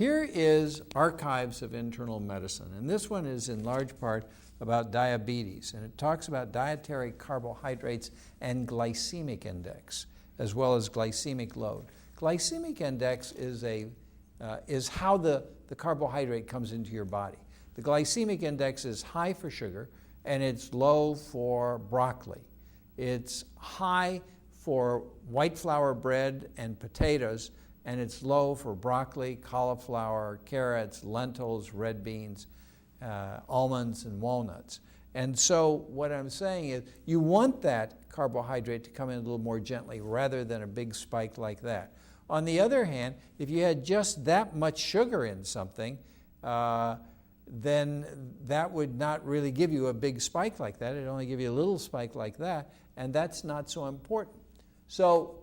Here is Archives of Internal Medicine, and this one is in large part about diabetes, and it talks about dietary carbohydrates and glycemic index, as well as glycemic load. Glycemic index is how the carbohydrate comes into your body. The glycemic index is high for sugar, and it's low for broccoli. It's high for white flour bread and potatoes, and it's low for broccoli, cauliflower, carrots, lentils, red beans, almonds, and walnuts. And so what I'm saying is you want that carbohydrate to come in a little more gently rather than a big spike like that. On the other hand, if you had just that much sugar in something, then that would not really give you a big spike like that. It'd only give you a little spike like that, and that's not so important. So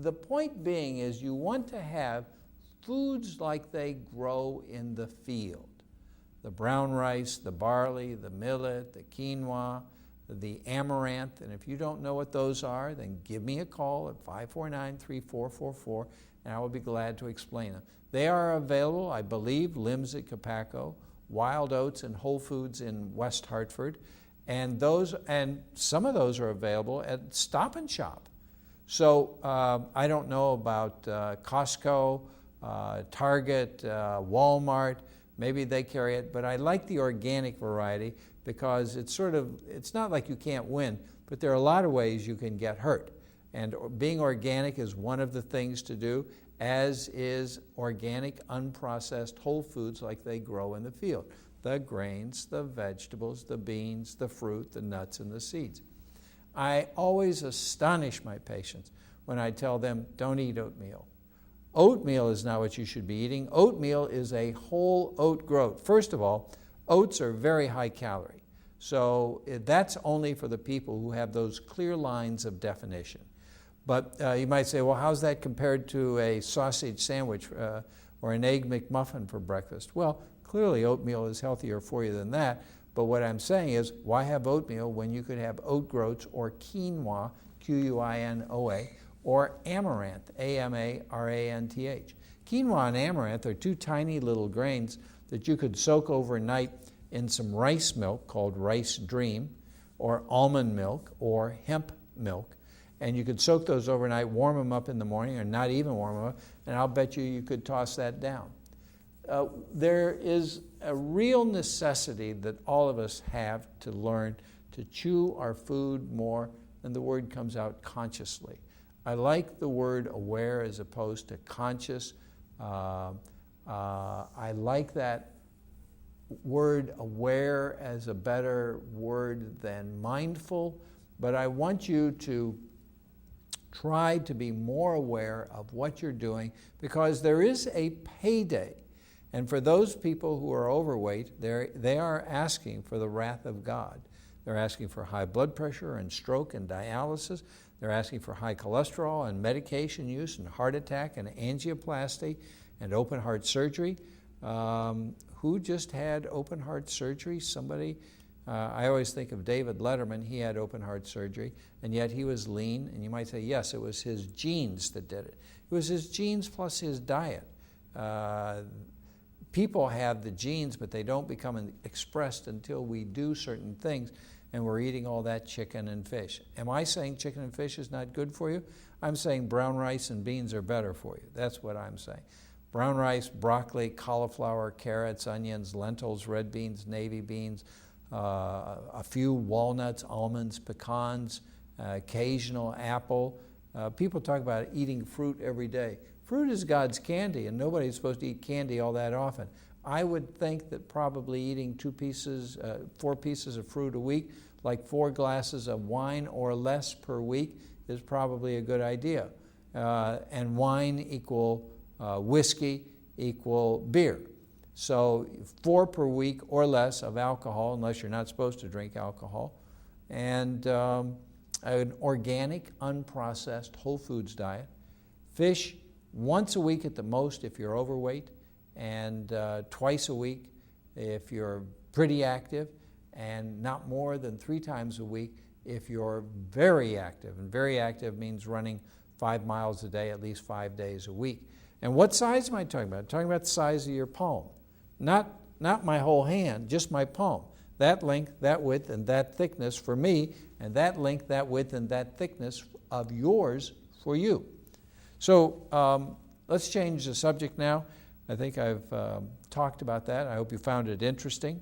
the point being is you want to have foods like they grow in the field. The brown rice, the barley, the millet, the quinoa, the amaranth, and if you don't know what those are, then give me a call at 549-3444, and I will be glad to explain them. They are available, I believe, Limbs at Capaco, Wild Oats and Whole Foods in West Hartford, and some of those are available at Stop and Shop. So I don't know about Costco, Target, Walmart. Maybe they carry it, but I like the organic variety because it's not like you can't win, but there are a lot of ways you can get hurt. And being organic is one of the things to do, as is organic, unprocessed whole foods like they grow in the field. The grains, the vegetables, the beans, the fruit, the nuts, and the seeds. I always astonish my patients when I tell them, don't eat oatmeal. Oatmeal is not what you should be eating. Oatmeal is a whole oat groat. First of all, oats are very high calorie. So that's only for the people who have those clear lines of definition. But you might say, well, how's that compared to a sausage sandwich or an egg McMuffin for breakfast? Well, clearly oatmeal is healthier for you than that. But what I'm saying is, why have oatmeal when you could have oat groats or quinoa, Q-U-I-N-O-A, or amaranth, A-M-A-R-A-N-T-H. Quinoa and amaranth are two tiny little grains that you could soak overnight in some rice milk called Rice Dream, or almond milk, or hemp milk. And you could soak those overnight, warm them up in the morning, or not even warm them up, and I'll bet you could toss that down. There is a real necessity that all of us have to learn to chew our food more, and the word comes out consciously. I like the word aware as opposed to conscious. I like that word aware as a better word than mindful, but I want you to try to be more aware of what you're doing, because there is a payday. And for those people who are overweight, they are asking for the wrath of God. They're asking for high blood pressure and stroke and dialysis. They're asking for high cholesterol and medication use and heart attack and angioplasty and open heart surgery. Who just had open heart surgery? Somebody, I always think of David Letterman. He had open heart surgery, and yet he was lean. And you might say, yes, it was his genes that did it. It was his genes plus his diet. People have the genes, but they don't become expressed until we do certain things, and we're eating all that chicken and fish. Am I saying chicken and fish is not good for you? I'm saying brown rice and beans are better for you. That's what I'm saying. Brown rice, broccoli, cauliflower, carrots, onions, lentils, red beans, navy beans, a few walnuts, almonds, pecans, occasional apple. People talk about eating fruit every day. Fruit is God's candy, and nobody's supposed to eat candy all that often. I would think that probably eating 4 pieces of fruit a week, like 4 glasses of wine or less per week, is probably a good idea. And wine equal whiskey equal beer. So 4 per week or less of alcohol, unless you're not supposed to drink alcohol. And an organic, unprocessed, whole foods diet. Fish once a week at the most if you're overweight, and twice a week if you're pretty active, and not more than 3 times a week if you're very active. And very active means running 5 miles a day, at least 5 days a week. And what size am I talking about? I'm talking about the size of your palm. Not my whole hand, just my palm. That length, that width, and that thickness for me, and that length, that width, and that thickness of yours for you. So let's change the subject now. I think I've talked about that. I hope you found it interesting.